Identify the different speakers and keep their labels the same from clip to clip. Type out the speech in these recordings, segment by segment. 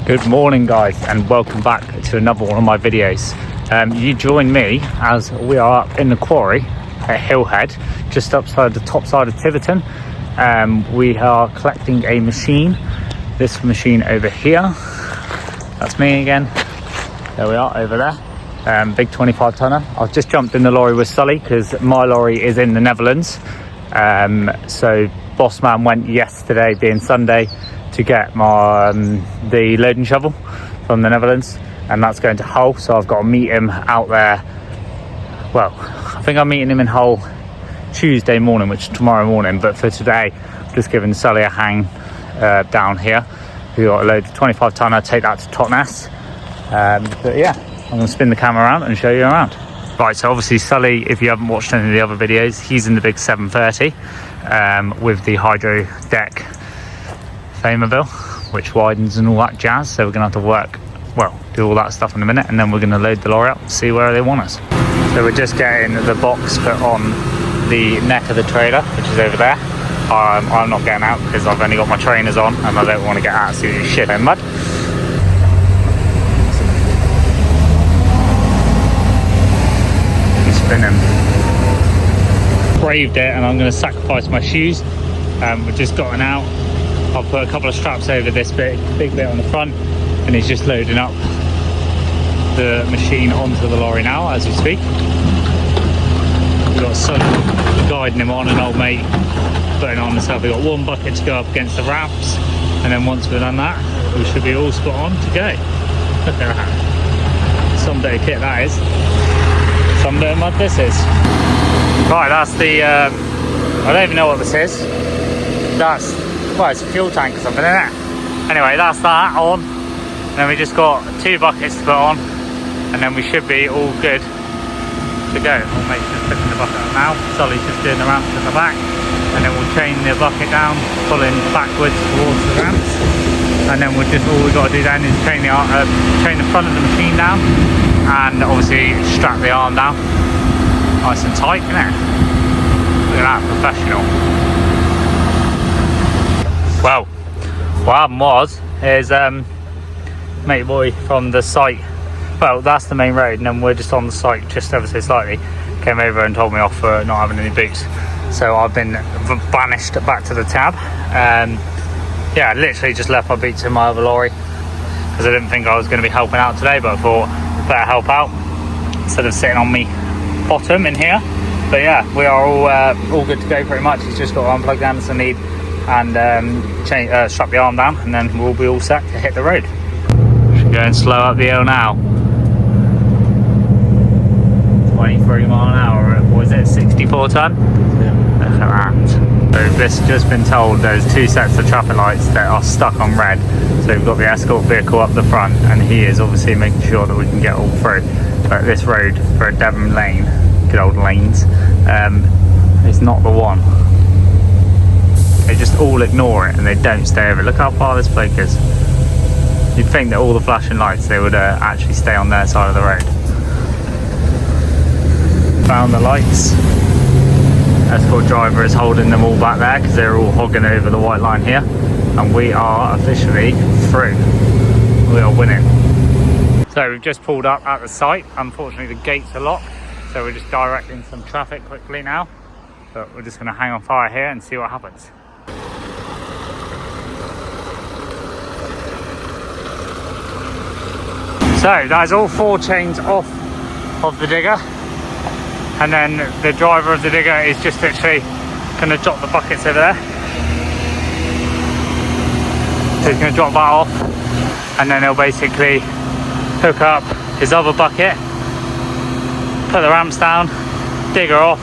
Speaker 1: Good morning guys, and welcome back to another one of my videos. You join me as we are up in the quarry at Hillhead, just outside the top side of Tiverton. We are collecting a machine, this machine over here. That's me again. There we are over there. Big 25 tonner. I've just jumped in the lorry with Sully because my lorry is in the Netherlands. So boss man went yesterday, being Sunday, to get my the loading shovel from the Netherlands, and that's going to Hull. So I've got to meet him out there. Well, I think I'm meeting him in Hull Tuesday morning, which is tomorrow morning. But for today, I'm just giving Sully a hang down here. We got a load of 25 tonner, take that to Totnes. But yeah, I'm going to spin the camera around and show you around. Right, so obviously Sully, if you haven't watched any of the other videos, he's in the big 730 with the hydro deck Famerville, which widens and all that jazz. So we're gonna have to work, well, do all that stuff in a minute, and then we're gonna load the lorry up and see where they want us. So we're just getting the box put on the neck of the trailer, which is over there. I'm not getting out because I've only got my trainers on and I don't want to get absolutely shit in mud. Spinning. Braved it, and I'm going to sacrifice my shoes. We've just gotten out. I'll put a couple of straps over this big bit on the front, and he's just loading up the machine onto the lorry now as we speak. We've got Sully guiding him on, and old mate putting on himself. We've got one bucket to go up against the ramps, and then once we've done that, we should be all spot on to go. Look at that. Some bit of kit that is. Some bit of mud this is. Right, that's the, I don't even know what this is. That's, well, it's a fuel tank or something, isn't it? Anyway, that's that on. And then we just got 2 buckets to put on, and then we should be all good to go. Old mate's just putting the bucket up now. Sully's just doing the ramps at the back, and then we'll chain the bucket down, pulling backwards towards the ramps. And then we'll just, all we've got to do then is chain the front of the machine down, and obviously strap the arm down nice and tight, isn't it? Look at that, professional. Well, what happened is mate boy from the site, well, that's the main road, and then we're just on the site just ever so slightly, came over and told me off for not having any boots. So I've been banished back to the tab. Yeah, literally just left my boots in my other lorry because I didn't think I was going to be helping out today, but I thought better help out instead of sitting on me bottom in here. But yeah, we are all good to go pretty much. It's just got to unplug the Anderson lead and strap the arm down, and then we'll be all set to hit the road. Should go and slow up the hill now. 23 mile an hour, what is it, 64 ton? Yeah. Look at that. So this has just been told there's 2 sets of traffic lights that are stuck on red. So we've got the escort vehicle up the front, and he is obviously making sure that we can get all through. But this road for a Devon lane, good old lanes, is not the one. They just all ignore it and they don't stay over. Look how far this bloke is. You'd think that all the flashing lights, they would actually stay on their side of the road. Found the lights. Escort driver is holding them all back there because they're all hogging over the white line here. And we are officially through. We are winning. So we've just pulled up at the site. Unfortunately the gates are locked, so we're just directing some traffic quickly now. But we're just going to hang on fire here and see what happens. So that's all 4 chains off of the digger, and then the driver of the digger is just literally going to drop the buckets over there. So he's going to drop that off, and then he'll basically hook up his other bucket, put the ramps down, digger off,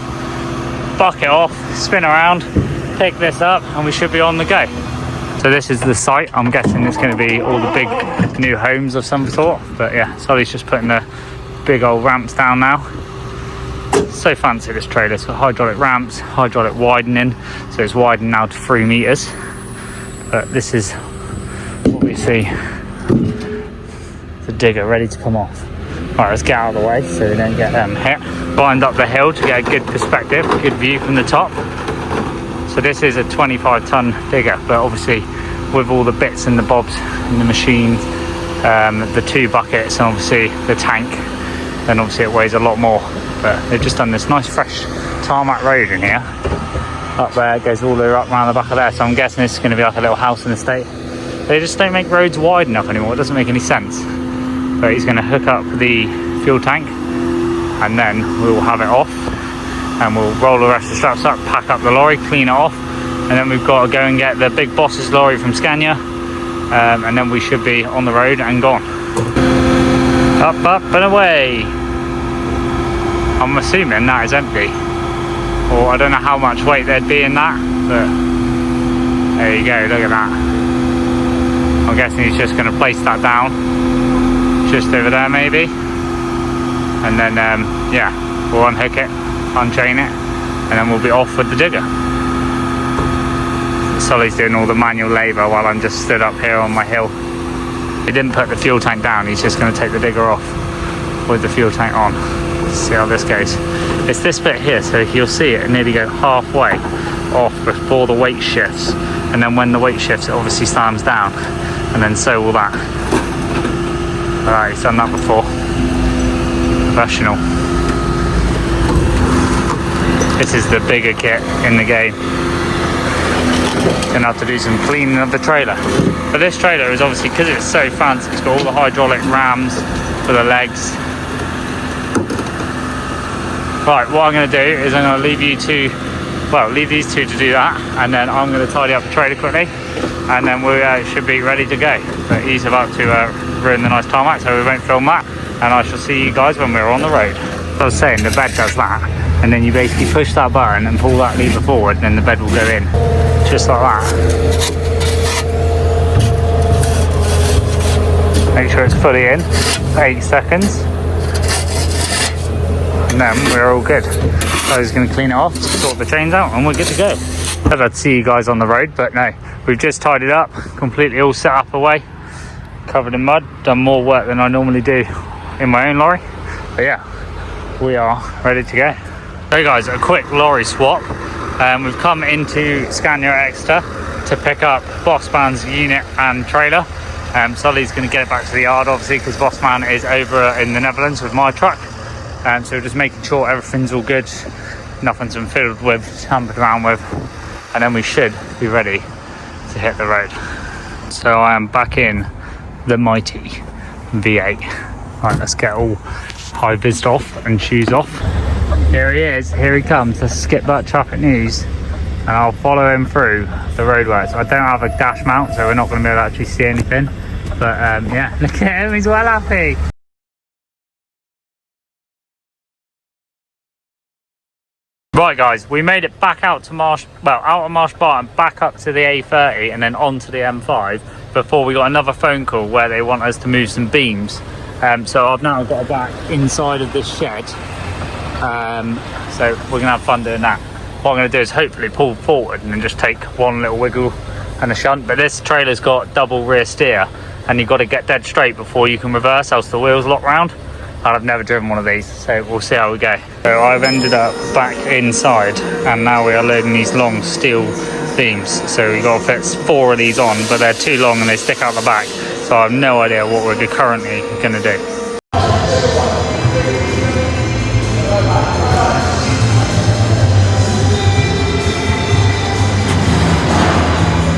Speaker 1: bucket off, spin around, pick this up, and we should be on the go. So this is the site. I'm guessing it's going to be all the big new homes of some sort. But yeah, Sully's just putting the big old ramps down now. So fancy this trailer. It's got hydraulic ramps, hydraulic widening. So it's widened now to 3 meters. But this is what we see. The digger ready to come off. Right, let's get out of the way so we don't get hit. Climbed up the hill to get a good perspective, good view from the top. So this is a 25 ton digger, but obviously with all the bits and the bobs and the machines the 2 buckets and obviously the tank, then obviously it weighs a lot more. But they've just done this nice fresh tarmac road in here. Up there, it goes all the way up around the back of there, so I'm guessing this is going to be like a little house in the estate. They just don't make roads wide enough anymore, it doesn't make any sense. But he's going to hook up the fuel tank and then we'll have it off and we'll roll the rest of the straps up, pack up the lorry, clean it off, and then we've got to go and get the big boss's lorry from Scania, and then we should be on the road and gone. Up and away. I'm assuming that is empty, or I don't know how much weight there'd be in that, but there you go, look at that. I'm guessing he's just going to place that down just over there maybe, and then yeah, we'll unhook it, unchain it, and then we'll be off with the digger. Sully's doing all the manual labour while I'm just stood up here on my hill. He didn't put the fuel tank down, he's just going to take the digger off with the fuel tank on. Let's see how this goes. It's this bit here, so you'll see it nearly go halfway off before the weight shifts, and then when the weight shifts it obviously slams down, and then so will that. Alright, he's done that before. Professional. This is the bigger kit in the game. Gonna have to do some cleaning of the trailer. But this trailer is obviously, because it's so fancy, it's got all the hydraulic rams for the legs. Right, what I'm going to do is I'm going to leave these two to do that, and then I'm going to tidy up the trailer quickly, and then we should be ready to go. But he's about to ruin the nice tarmac, so we won't film that, and I shall see you guys when we're on the road. I was saying, the bed does that, and then you basically push that button and pull that lever forward, and then the bed will go in, just like that. Make sure it's fully in, 8 seconds. And then we're all good. So I was going to clean it off, sort the chains out, and we're good to go. Thought I'd see you guys on the road, but no, we've just tidied up, completely all set up away, covered in mud, done more work than I normally do in my own lorry. But yeah, we are ready to go. So guys, a quick lorry swap. We've come into Scania Exeter to pick up Bossman's unit and trailer. Sully's going to get it back to the yard, obviously, because Bossman is over in the Netherlands with my truck. So just making sure everything's all good, nothing's been fiddled with, tampered around with, and then we should be ready to hit the road. So I am back in the mighty V8. Right, let's get all high-vised off and shoes off. Here he is, here he comes. Let's skip that traffic news and I'll follow him through the roadworks. I don't have a dash mount, so we're not going to be able to actually see anything, but yeah, look at him, he's well happy. Right guys, we made it back out to out of Marsh Barton, back up to the A30 and then onto the M5 before we got another phone call where they want us to move some beams. So I've now got back inside of this shed. So we're gonna have fun doing that. What I'm gonna do is hopefully pull forward and then just take one little wiggle and a shunt. But this trailer's got double rear steer and you've got to get dead straight before you can reverse, else the wheels lock round. And I've never driven one of these, so we'll see how we go. So I've ended up back inside and now we are loading these long steel beams. So we've got to fit 4 of these on, but they're too long and they stick out the back. So I have no idea what we're currently going to do.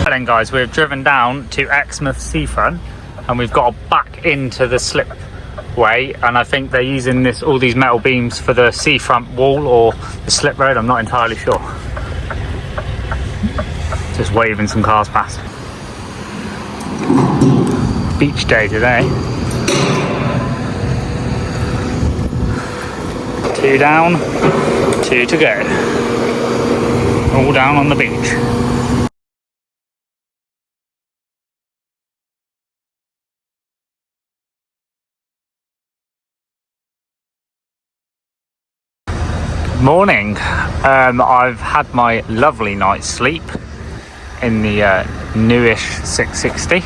Speaker 1: And then guys, we've driven down to Exmouth Seafront and we've got to back into the slip way, and I think they're using all these metal beams for the seafront wall or the slip road, I'm not entirely sure. Just waving some cars past. Beach day today. 2 down, 2 to go. All down on the beach. Morning. I've had my lovely night's sleep in the newish 660.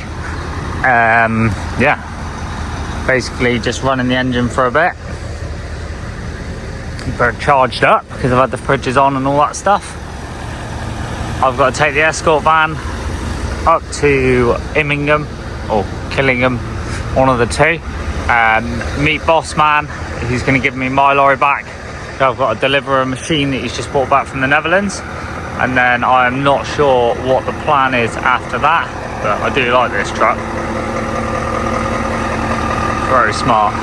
Speaker 1: Yeah, basically just running the engine for a bit, keep her charged up because I've had the fridges on and all that stuff. I've got to take the escort van up to Immingham or Killingham, one of the two. Meet boss man, he's going to give me my lorry back. So I've got to deliver a machine that he's just brought back from the Netherlands, and then I am not sure what the plan is after that, but I do like this truck. Very smart.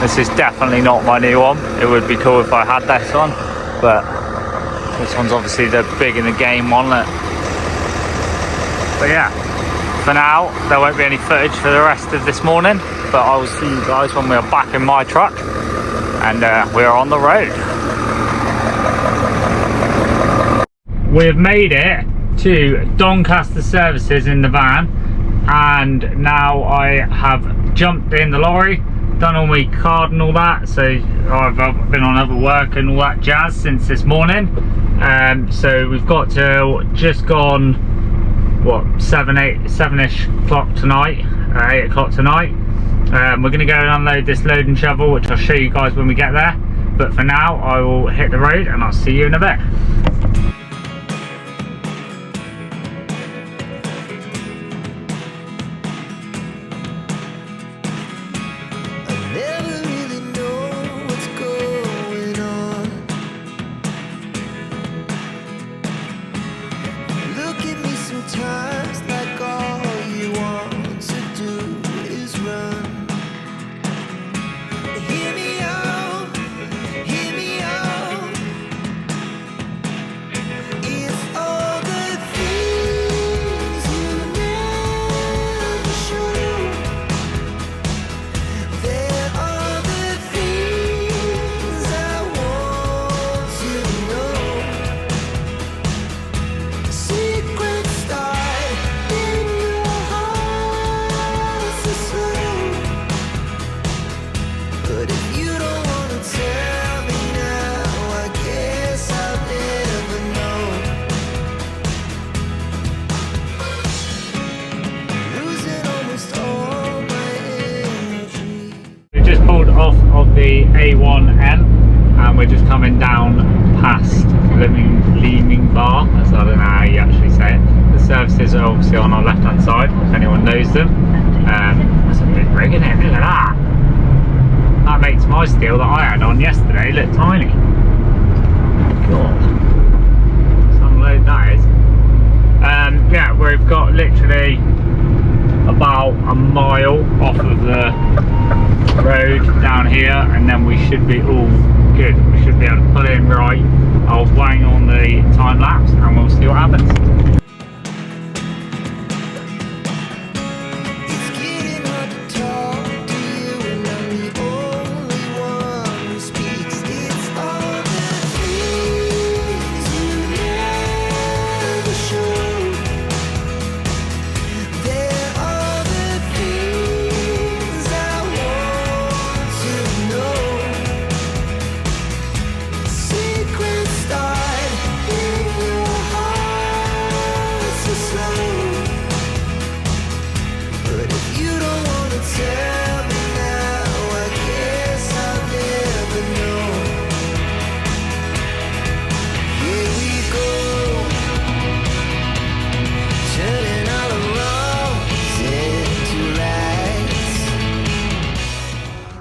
Speaker 1: This is definitely not my new one. It would be cool if I had this one, but this one's obviously the big in the game one. But yeah, for now there won't be any footage for the rest of this morning, but I will see you guys when we are back in my truck and we are on the road. We have made it to Doncaster services in the van, and now I have jumped in the lorry, done all my card and all that, so I've been on other work and all that jazz since this morning. So we've got to just gone what, 7ish o'clock tonight, 8 o'clock tonight. We're going to go and unload this loading shovel, which I'll show you guys when we get there, but for now I will hit the road and I'll see you in a bit. Off of the A1M and we're just coming down past Leeming Bar, as I don't know how you actually say it. The services are obviously on our left hand side if anyone knows them. That's a big rig, isn't it? Look at that. That makes my steel that I had on yesterday look tiny. God, some load that is. Yeah, we've got literally about a mile off of the road down here, and then we should be all good. We should be able to pull in right. I'll wang on the time lapse and we'll see what happens.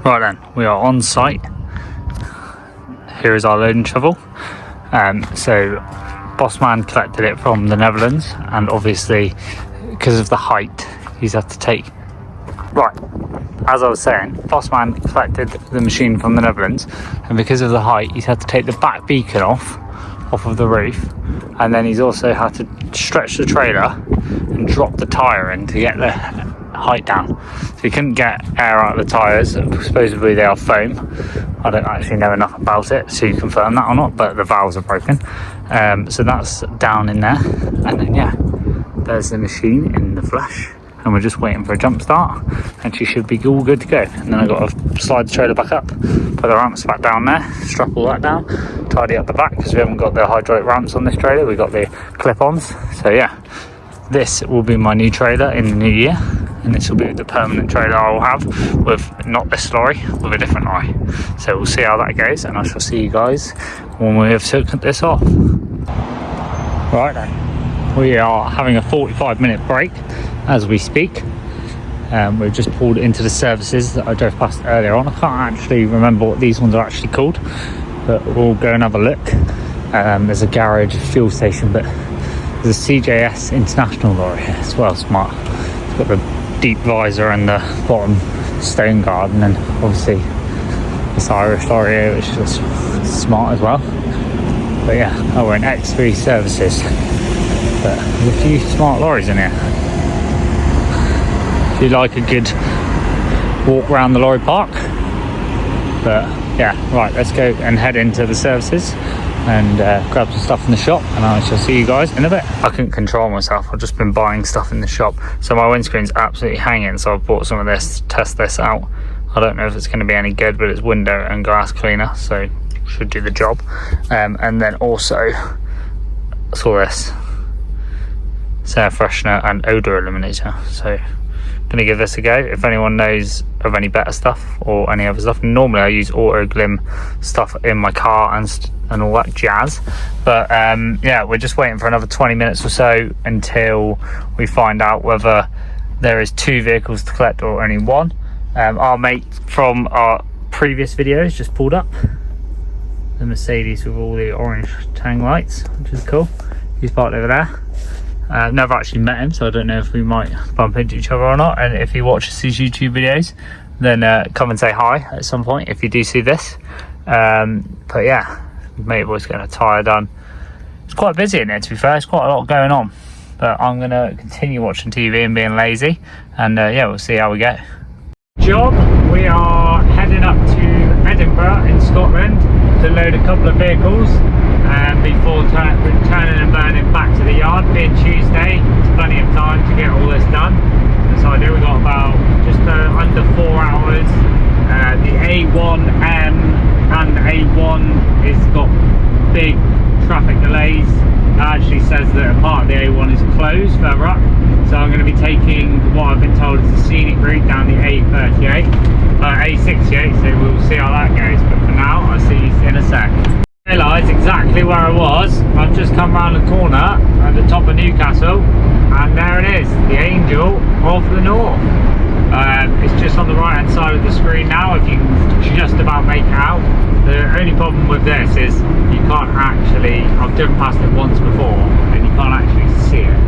Speaker 1: Right then, we are on site. Here is our loading shovel. So Bossman collected it from the Netherlands, and obviously because of the height he's had to take, right, as I was saying, Bossman collected the machine from the Netherlands, and because of the height he's had to take the back beacon off of the roof, and then he's also had to stretch the trailer and drop the tyre in to get the height down. So you couldn't get air out of the tyres. Supposedly they are foam. I don't actually know enough about it to confirm that or not, but the valves are broken. So that's down in there, and then yeah, there's the machine in the flesh, and we're just waiting for a jump start and she should be all good to go. And then I've got to slide the trailer back up, put the ramps back down there, strap all that down, tidy up the back because we haven't got the hydraulic ramps on this trailer, we've got the clip-ons. So yeah, this will be my new trailer in the new year, and this will be the permanent trailer I will have with not this lorry, with a different lorry. So we'll see how that goes, and I shall see you guys when we have taken this off. Right then, we are having a 45-minute break as we speak. We've just pulled into the services that I drove past earlier on. I can't actually remember what these ones are actually called, but we'll go and have a look. There's a garage, fuel station, but there's a CJS International lorry here as well. Smart. It's got the deep visor and the bottom stone guard, and then obviously this Irish lorry here, which is smart as well. But yeah, we're in X3 services, but there's a few smart lorries in here. If you like a good walk around the lorry park. But yeah, right, let's go and head into the services and grab some stuff in the shop, and I shall see you guys in a bit. I couldn't control myself. I've just been buying stuff in the shop, so my windscreen's absolutely hanging, so I've bought some of this to test this out. I don't know if it's going to be any good, but it's window and glass cleaner, so should do the job. And then also I saw this, it's air freshener and odor eliminator, so gonna give this a go. If anyone knows of any better stuff or any other stuff, normally I use auto glim stuff in my car and all that jazz, but yeah, we're just waiting for another 20 minutes or so until we find out whether there is 2 vehicles to collect or only 1. Our mate from our previous videos just pulled up, the Mercedes with all the orange tang lights, which is cool. He's parked over there. Never actually met him, so I don't know if we might bump into each other or not. And if he watches these YouTube videos, then come and say hi at some point if you do see this. But yeah, mate boy's getting a tyre done. It's quite busy in there, to be fair. There's quite a lot going on, but I'm gonna continue watching TV and being lazy, and yeah, we'll see how we go. Job, we are heading up to Edinburgh in Scotland to load a couple of vehicles before turning and burning back to the yard. Being Tuesday, it's plenty of time to get all this done. So I do, we've got about just under 4 hours. The A1M and A1 has got big traffic delays. It actually says that a part of the A1 is closed further up, so I'm going to be taking what I've been told is the scenic route down the A38, A68, so we'll see how that goes. But for now, I'll see you in a sec. I realised exactly where I was. I've just come round the corner at the top of Newcastle, and there it is, the Angel of the North. It's just on the right hand side of the screen now, if you can just about make it out. The only problem with this is you can't actually, I've driven past it once before, and you can't actually see it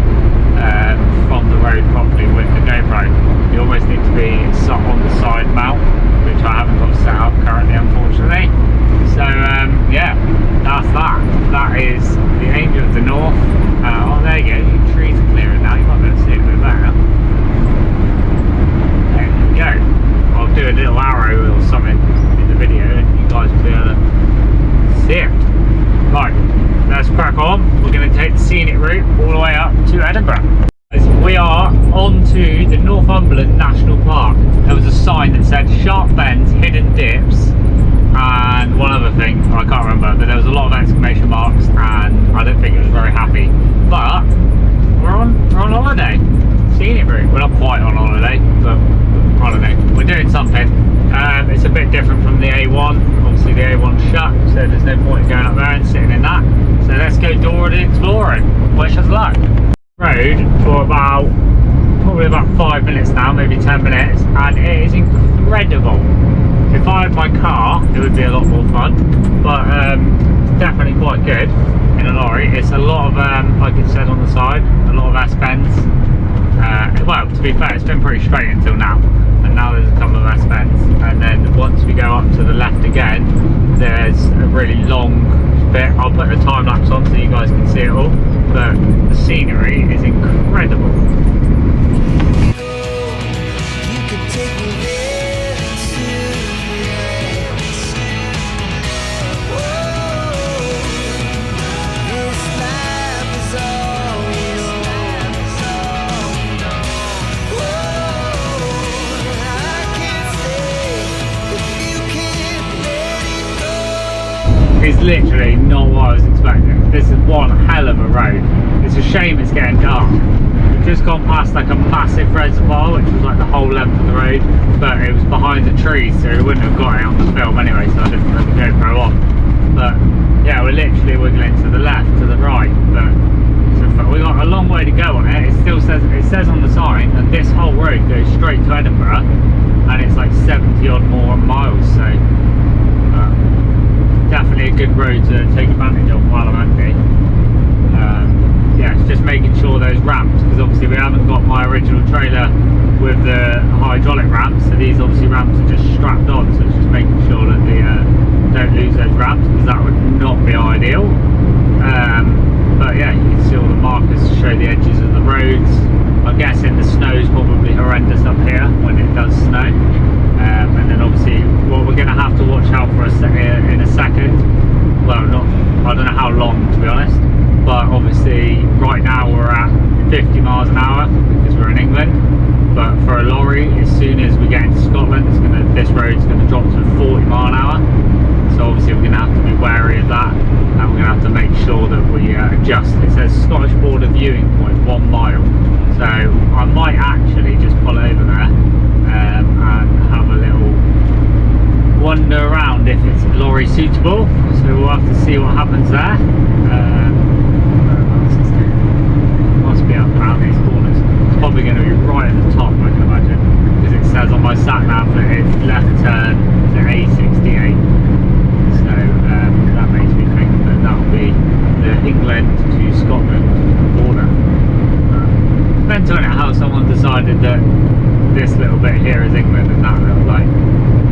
Speaker 1: from the road properly with the GoPro. You almost need to be on the side mount, which I haven't got set up currently, unfortunately. So yeah, that's that. That is the Angel of the North. Oh, there you go, the trees are clearing now, you might be able to see it a bit better. There you go. I'll do a little arrow or something in the video and you guys will be able to see it. Right, let's crack on. We're going to take the scenic route all the way up to Edinburgh. We are on to the Northumberland National Park. There was a sign that said sharp bends, hidden dips, and one other thing, I can't remember, but there was a lot of exclamation marks, and I don't think it was very happy. But we're on holiday. Scenic route. We're not quite on holiday, but I don't know. We're doing something. It's a bit different from the A1. Obviously the A1's shut, so there's no point in going up there and sitting in that. So let's go door and exploring. Wish us luck. Road for probably about 5 minutes now, maybe 10 minutes, and it is incredible. If I had my car, it would be a lot more fun, but it's definitely quite good in a lorry. It's a lot of, like it says on the side, a lot of S-bends. Well, to be fair, it's been pretty straight until now, and now there's a couple of S-bends, and then once we go up to the left again, there's a really long bit. I'll put the time lapse on so you guys can see it all, but the scenery is incredible. It's literally not what I was expecting. This is one hell of a road. It's a shame it's getting dark. We've just gone past like a massive reservoir, which was like the whole length of the road, but it was behind the trees, so we wouldn't have got it on the film anyway, so I didn't put the GoPro on. But yeah, we're literally wiggling to the left, to the right, but it's a we got a long way to go on it. It still says on the sign that this whole road goes straight to Edinburgh, and it's like 70 odd more miles. So definitely a good road to take advantage of while I'm empty. Yeah, it's just making sure those ramps, because obviously we haven't got my original trailer with the hydraulic ramps, so these obviously ramps are just strapped on, so it's just making sure that they don't lose those ramps, because that would not be ideal. But yeah, you can see all the markers to show the edges of the roads. I'm guessing the snow's probably horrendous up here when it does snow. And then obviously what we're going to have to watch out for in a second, well, I don't know how long to be honest, but obviously right now we're at 50 miles an hour because we're in England, but for a lorry, as soon as we get into Scotland, this road's going to drop to 40 mile an hour. So obviously we're going to have to be wary of that, and we're going to have to make sure that we adjust. It says Scottish border viewing point 1 mile, so I might actually just pull over there and have a little wander around if it's lorry suitable. So we'll have to see what happens there. Must be up around these corners. It's probably going to be right at the top, I can imagine, because it says on my sat nav that it's left turn to A68. So that makes me think that that'll be the England to Scotland border. Depends on how someone decided that this little bit here is England and that little, like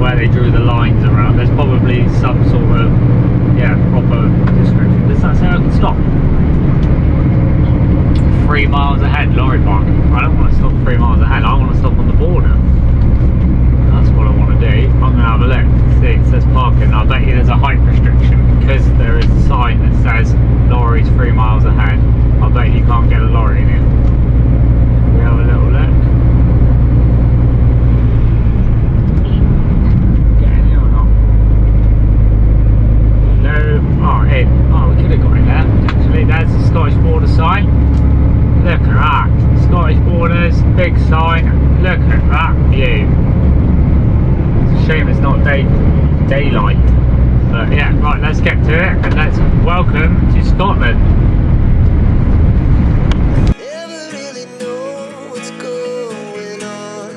Speaker 1: where they drew the lines around. There's probably some sort of proper description. Does that say I can stop? 3 miles ahead, lorry parking. I don't want to stop 3 miles ahead. I want to stop on the border. That's what I want to do. I'm going to have a look. See, it says parking. I bet you there's a height restriction because there is a sign that says lorries 3 miles ahead. I bet you can't get a lorry in here. We have a little look. Get in here or not? No. Oh, in. Oh, we could have got in there potentially. There's the Scottish border sign. Look at that. Scottish borders, big sign. Look at that view. It's a shame it's not daylight. But yeah, right, let's get to it and let's welcome to Scotland.
Speaker 2: Never really know what's going on.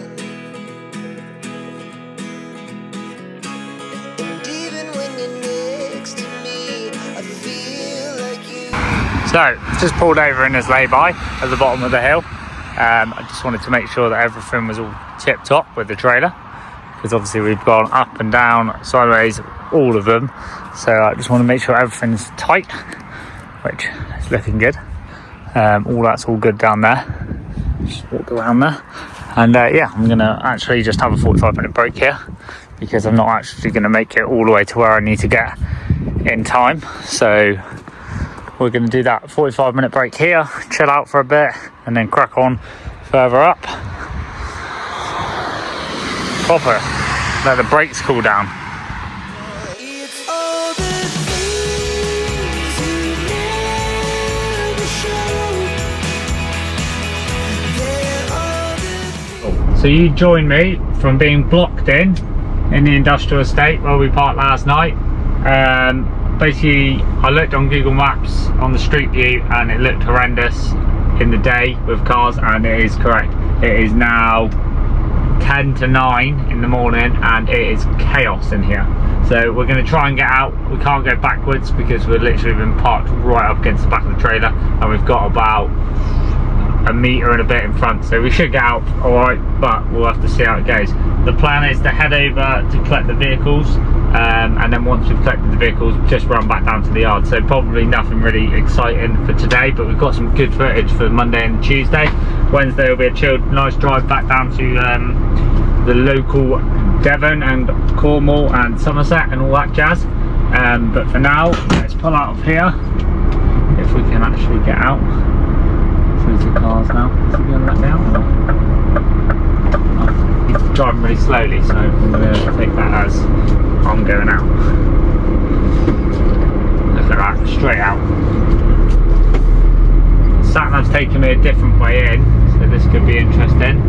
Speaker 2: And even when you're next to me, I feel like you.
Speaker 1: So, just pulled over in this lay-by at the bottom of the hill. I just wanted to make sure that everything was all tip-top with the trailer, because obviously we've gone up and down, sideways, all of them. So I just want to make sure everything's tight, which is looking good. All that's all good down there. Just walk around there. And yeah, I'm going to actually just have a 45-minute break here, because I'm not actually going to make it all the way to where I need to get in time. So we're going to do that 45-minute break here, chill out for a bit, and then crack on further up. Proper, let the brakes cool down.
Speaker 2: It's all the things you never show. They're all the
Speaker 1: So you joined me from being blocked in the industrial estate where we parked last night. Basically, I looked on Google Maps on the street view and it looked horrendous in the day with cars, and it is correct. It is now 10 to 9 in the morning and it is chaos in here. So we're going to try and get out. We can't go backwards because we've literally been parked right up against the back of the trailer, and we've got about a metre and a bit in front, so we should get out alright, but we'll have to see how it goes. The plan is to head over to collect the vehicles, and then once we've collected the vehicles, just run back down to the yard. So probably nothing really exciting for today, but we've got some good footage for Monday and Tuesday. Wednesday will be a chilled, nice drive back down to the local Devon and Cornwall and Somerset and all that jazz. But for now, let's pull out of here if we can actually get out. Through the cars now. Is he going to let me out? Oh, he's driving really slowly, so I'm going to take that as I'm going out. Look at that, straight out. Sat-nav's taking me a different way in, so this could be interesting.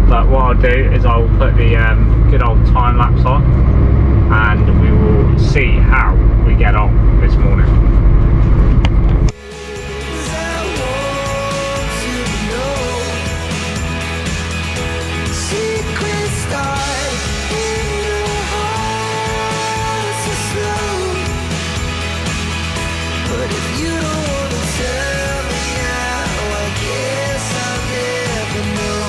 Speaker 1: But what I'll do is I'll put the good old time lapse on, and we will see how we get on this morning.
Speaker 2: things I want. But if you don't wanna tell me now, I guess I'll never know.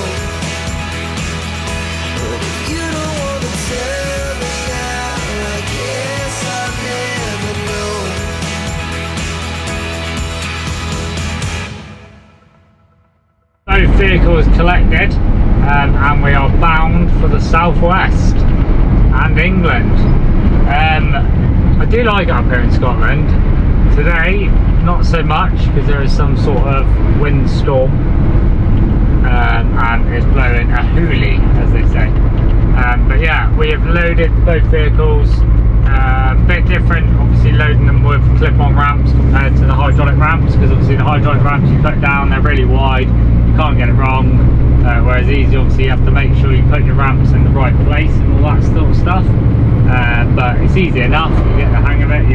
Speaker 2: But if you don't wanna tell me now, I guess I'll never know.
Speaker 1: Both vehicles collected, and we are bound for the southwest and England. I do like it up here in Scotland. Today, not so much because there is some sort of windstorm, and it's blowing a hoolie, as they say. But yeah, we have loaded both vehicles. A bit different, obviously, loading them with clip-on ramps compared to the hydraulic ramps, because obviously the hydraulic ramps you put down, they're really wide, you can't get it wrong. Whereas easy, obviously, you have to make sure you put your ramps in the right place and all that sort of stuff. But it's easy enough. You get the hang of it.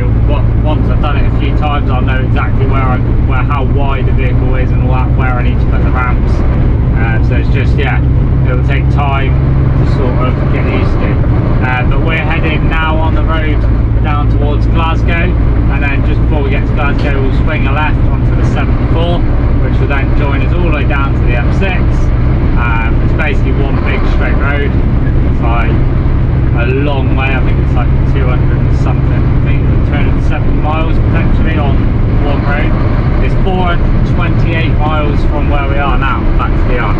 Speaker 1: Once I've done it a few times, I'll know exactly how wide the vehicle is and all that, where I need to put the ramps. So it's just, yeah, it'll take time to sort of get used to. But we're heading now on the road down towards Glasgow, and then just before we get to Glasgow, we'll swing a left onto the 74, which will then join us all the way down to the M6. It's basically one big straight road. It's like a long way. I think it's like 200 and something. I think 270 miles potentially on one road. It's 428 miles from where we are now back to the yard.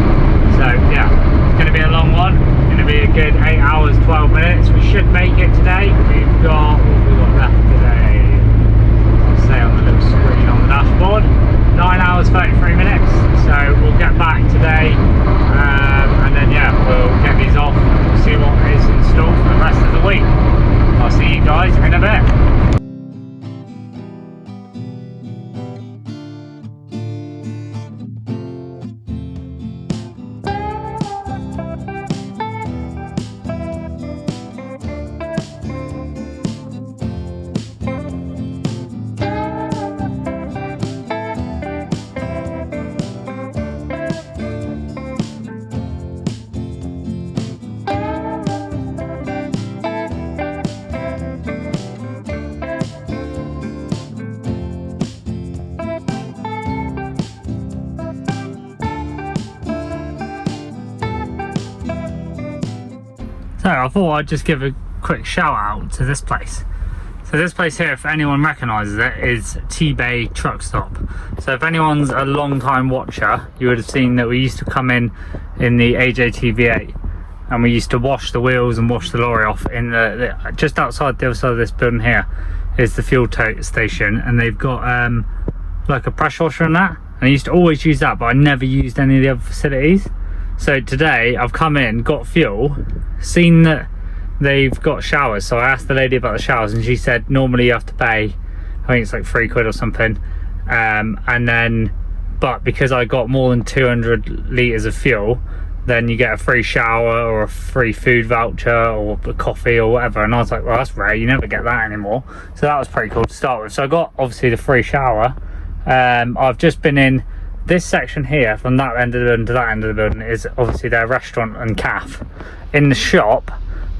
Speaker 1: So yeah, it's going to be a long one. It's going to be a good 8 hours 12 minutes. We should make it today. We've got, what have we got left today? I'll say on the little screen on the dashboard, 9 hours 33 minutes. So we'll get back today, and then yeah, we'll get these off. We'll see what is in store for the rest of the week. I'll see you guys in a bit. So I thought I'd just give a quick shout out to this place. So this place here, if anyone recognises it, is T-Bay Truck Stop. So if anyone's a long time watcher, you would have seen that we used to come in the AJT-V8, and we used to wash the wheels and wash the lorry off in the just outside the other side of this building here is the fuel station, and they've got like a pressure washer and that, and I used to always use that, but I never used any of the other facilities. So today I've come in, got fuel, seen that they've got showers, so I asked the lady about the showers, and she said normally you have to pay, I think it's like £3 or something, and then, but because I got more than 200 litres of fuel, then you get a free shower or a free food voucher or a coffee or whatever. And I was like, well, that's rare, you never get that anymore. So that was pretty cool to start with. So I got obviously the free shower. I've just been in this section here, from that end of the building to that end of the building is obviously their restaurant and cafe. In the shop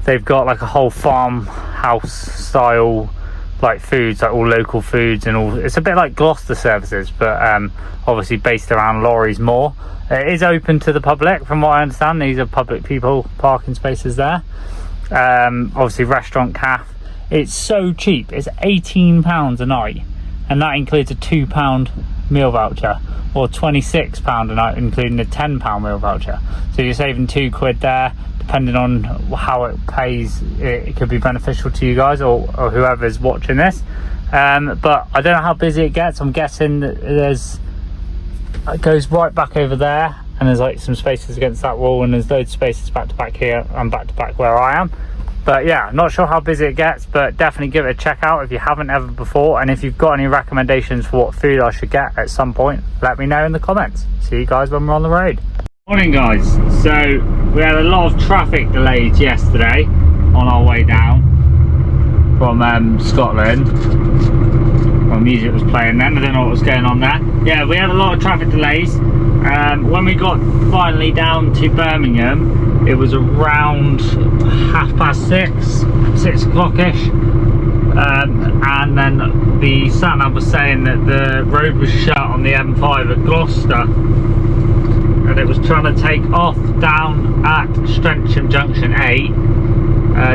Speaker 1: they've got like a whole farmhouse style like foods, like all local foods and all. It's a bit like Gloucester services, but obviously based around lorries more. It is open to the public from what I understand. These are public people parking spaces there. Obviously restaurant cafe, it's so cheap. It's £18 a night, and that includes a £2 meal voucher, or £26 a night including a £10 meal voucher. So you're saving £2 there. Depending on how it pays, it could be beneficial to you guys or whoever's watching this. But I don't know how busy it gets. I'm guessing that it goes right back over there, and there's like some spaces against that wall, and there's loads of spaces back to back here and back to back where I am. But yeah, not sure how busy it gets, but definitely give it a check out if you haven't ever before. And if you've got any recommendations for what food I should get at some point, let me know in the comments. See you guys when we're on the road. Morning guys. So we had a lot of traffic delays yesterday on our way down from Scotland. Well, music was playing then, I don't know what was going on there. Yeah, we had a lot of traffic delays. When we got finally down to Birmingham, it was around 6:30ish. And then the sat-nav was saying that the road was shut on the M5 at Gloucester, and it was trying to take off down at Strensham Junction 8,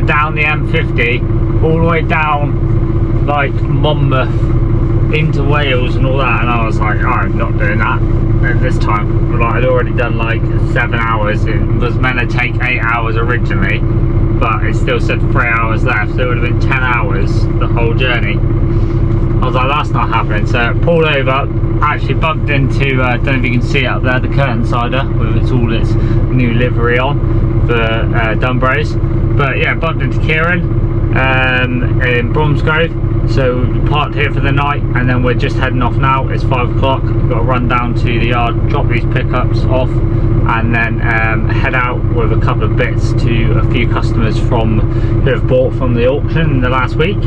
Speaker 1: down the M50, all the way down like Monmouth into Wales and all that, and I was like, oh, I'm not doing that at this time. Like, I'd already done like 7 hours. It was meant to take 8 hours originally, but it still said 3 hours left, so it would have been 10 hours the whole journey. I was like, that's not happening. So I pulled over, actually bumped into, I don't know if you can see it up there, the curtain cider with all its new livery on for Dunn Bros. But yeah, bumped into Kieran in Bromsgrove. So we parked here for the night, and then we're just heading off now. It's 5 o'clock. We've got to run down to the yard, drop these pickups off, and then head out with a couple of bits to a few customers who have bought from the auction in the last week.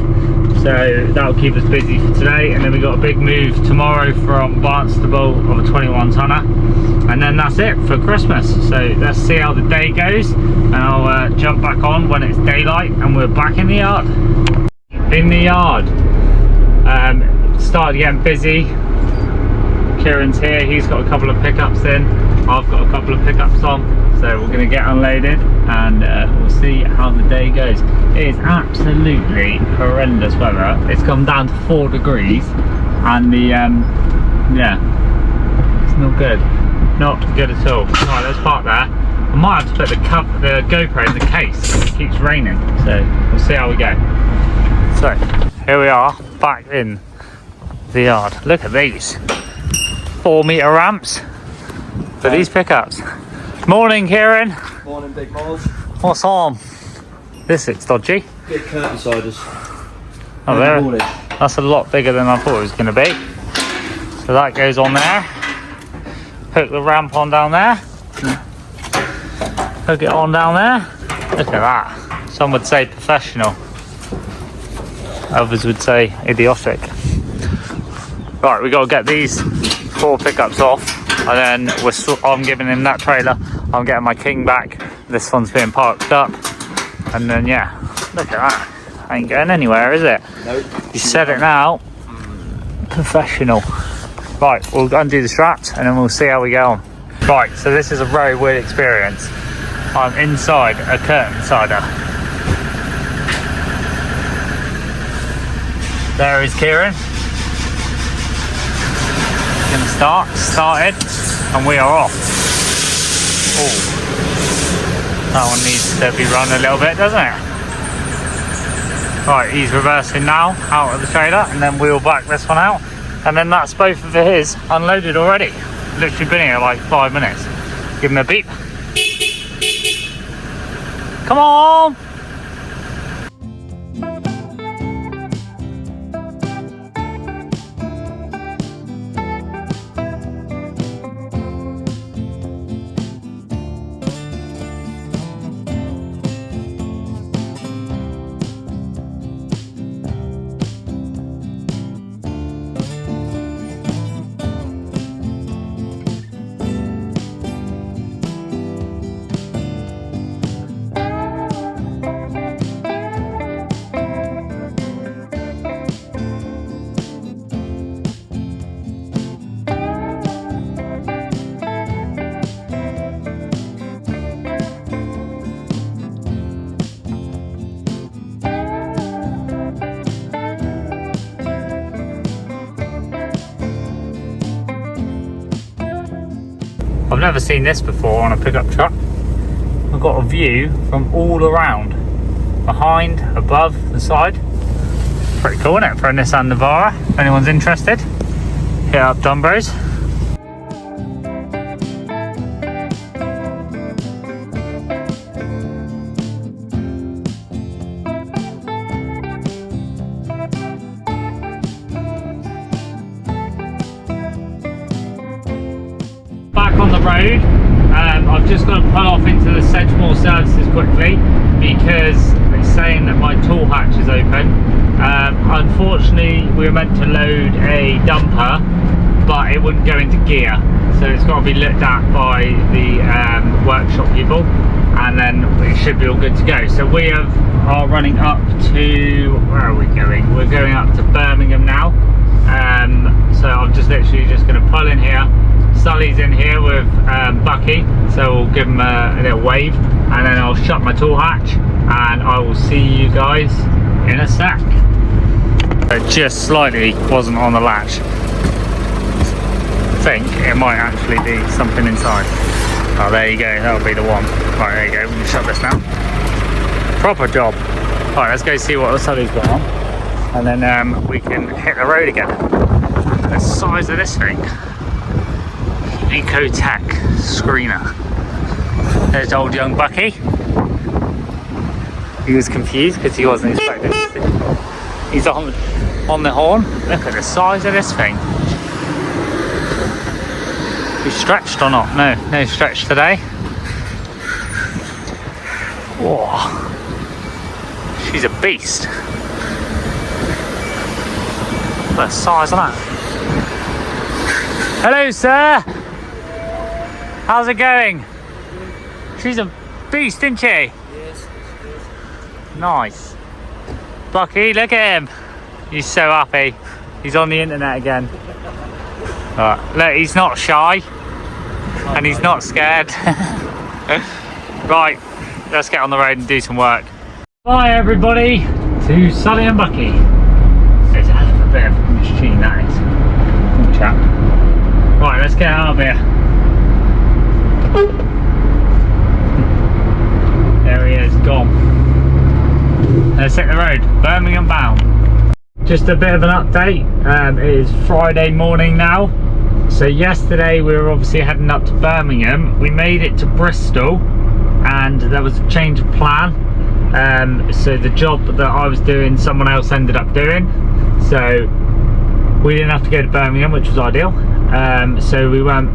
Speaker 1: So that'll keep us busy for today, and then we got a big move tomorrow from Barnstable of a 21 tonner, and then that's it for Christmas. So let's see how the day goes, and I'll jump back on when it's daylight and we're back in the yard. Started getting busy. Kieran's here, he's got a couple of pickups in, I've got a couple of pickups on, so we're going to get unloaded, and we'll see how the day goes. It is absolutely horrendous weather. It's come down to 4 degrees, and the yeah, it's not good at all. Right, let's park there. I might have to put the GoPro in the case because it keeps raining, so we'll see how we go. So here we are, back in the yard. Look at these 4-meter ramps for these pickups. Morning, Kieran.
Speaker 3: Morning, big balls.
Speaker 1: What's on? This looks dodgy.
Speaker 3: Big curtain siders.
Speaker 1: Oh, there. That's a lot bigger than I thought it was going to be. So that goes on there. Hook the ramp on down there. Hook it on down there. Look at that. Some would say professional. Others would say idiotic. Right, we got to get these 4 pickups off, and then I'm giving him that trailer. I'm getting my King back. This one's being parked up, and then yeah, look at that. Ain't going anywhere, is it?
Speaker 3: Nope.
Speaker 1: You said it now. Professional. Right, we'll undo the straps, and then we'll see how we go on. Right, so this is a very weird experience. I'm inside a curtain cider. There is Kieran. Gonna started, and we are off. Oh, that one needs to be run a little bit, doesn't it? Right, he's reversing now out of the trailer, and then we'll back this one out, and then that's both of his unloaded already. Literally been here like 5 minutes. Give him a beep. Come on! I've never seen this before on a pickup truck. I've got a view from all around, behind, above, the side. Pretty cool, isn't it, for a Nissan Navara? If anyone's interested, hit up Dunn Bros. On the road, I've just got to pull off into the Sedgemoor services quickly because it's saying that my tool hatch is open. Unfortunately, we were meant to load a dumper but it wouldn't go into gear, so it's got to be looked at by the workshop people, and then it should be all good to go. So we are running up to, where are we going? We're going up to Birmingham now. So I'm just literally just going to pull in here. Sully's in here with Bucky, so we'll give him a little wave, and then I'll shut my tool hatch, and I will see you guys in a sec. It just slightly wasn't on the latch. I think it might actually be something inside. Oh, there you go, that'll be the one. Right, there you go, we can shut this now. Proper job. Alright, let's go see what Sully's got on, and then we can hit the road again. The size of this thing. Ecotech screener. There's old young Bucky. He was confused because he wasn't expecting it. He's on the horn. Look at the size of this thing. Is he stretched or not? No stretch today. Whoa. She's a beast. Look at the size of that. Hello, sir. How's it going? She's a beast, isn't she?
Speaker 3: Yes.
Speaker 1: Nice. Bucky, look at him. He's so happy. He's on the internet again. Right, look, he's not shy. And he's not scared. Right, let's get on the road and do some work. Bye everybody to Sully and Bucky. It's a hell of a bit of a machine, that is. Good chap. Right, let's get out of here. There he is, gone. Let's hit the road, Birmingham bound. Just a bit of an update. It is Friday morning now. So yesterday we were obviously heading up to Birmingham. We made it to Bristol and there was a change of plan. So the job that I was doing, someone else ended up doing. So we didn't have to go to Birmingham, which was ideal. So we went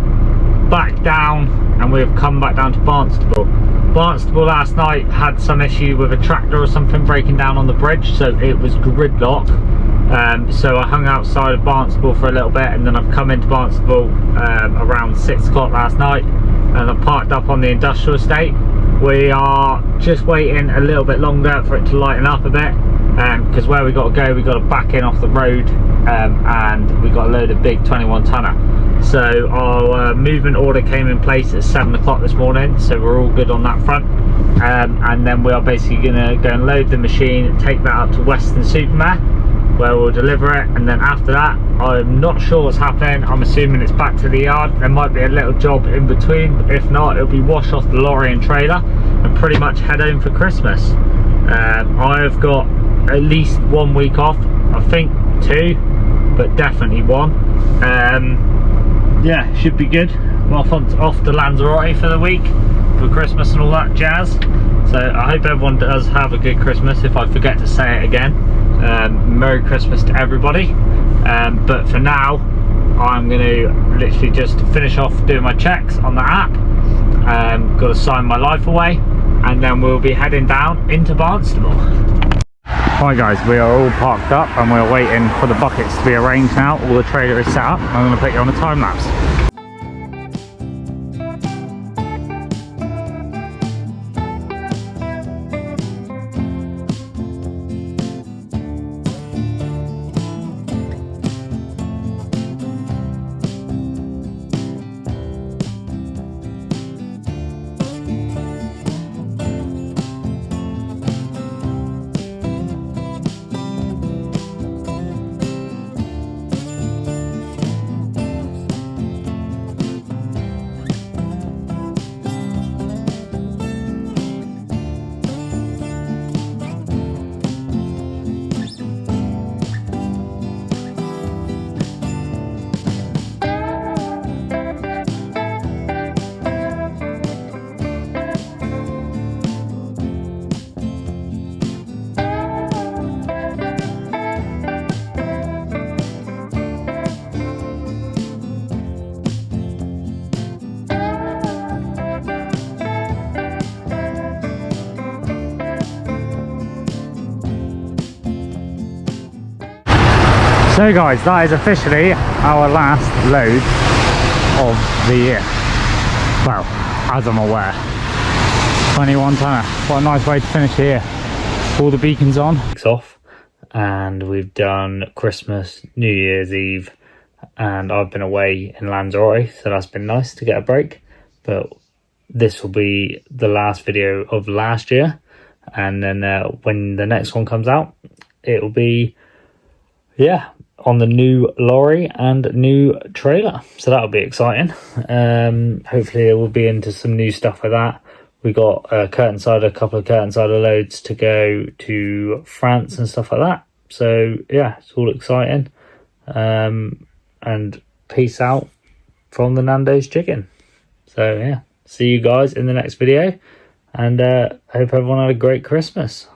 Speaker 1: back down and we've come back down to Barnstable. Barnstable last night had some issue with a tractor or something breaking down on the bridge, so it was gridlock. So I hung outside of Barnstable for a little bit, and then I've come into Barnstable around 6 o'clock last night, and I parked up on the industrial estate. We are just waiting a little bit longer for it to lighten up a bit, because where we got to go, we got to back in off the road, and we got a load of big 21 tonner. So our movement order came in place at 7 o'clock this morning, so we're all good on that front. And then we are basically going to go and load the machine, take that up to Western Supermare, where we'll deliver it, and then after that I'm not sure what's happening. I'm assuming it's back to the yard. There might be a little job in between, but if not, it'll be wash off the lorry and trailer and pretty much head home for Christmas. I've got at least 1 week off, I think 2, but definitely 1. Yeah, should be good. I'm off to Lanzarote for the week for Christmas and all that jazz. So I hope everyone does have a good Christmas. If I forget to say it again, Merry Christmas to everybody. But for now, I'm going to literally just finish off doing my checks on the app. Got to sign my life away, and then we'll be heading down into Barnstable. Right guys, we are all parked up and we're waiting for the buckets to be arranged now. All the trailer is set up. I'm going to put you on a time lapse. So guys, that is officially our last load of the year. Well, as I'm aware. 21 tonner. What a nice way to finish the year. All the beacons on. It's off, and we've done Christmas, New Year's Eve, and I've been away in Lanzarote, so that's been nice to get a break. But this will be the last video of last year, and then when the next one comes out, it will be, yeah, on the new lorry and new trailer, so that'll be exciting. Hopefully we'll be into some new stuff with that. We got a couple of curtain cider loads to go to France and stuff like that. So yeah, it's all exciting. And peace out from the Nando's chicken. So yeah, see you guys in the next video, and hope everyone had a great Christmas.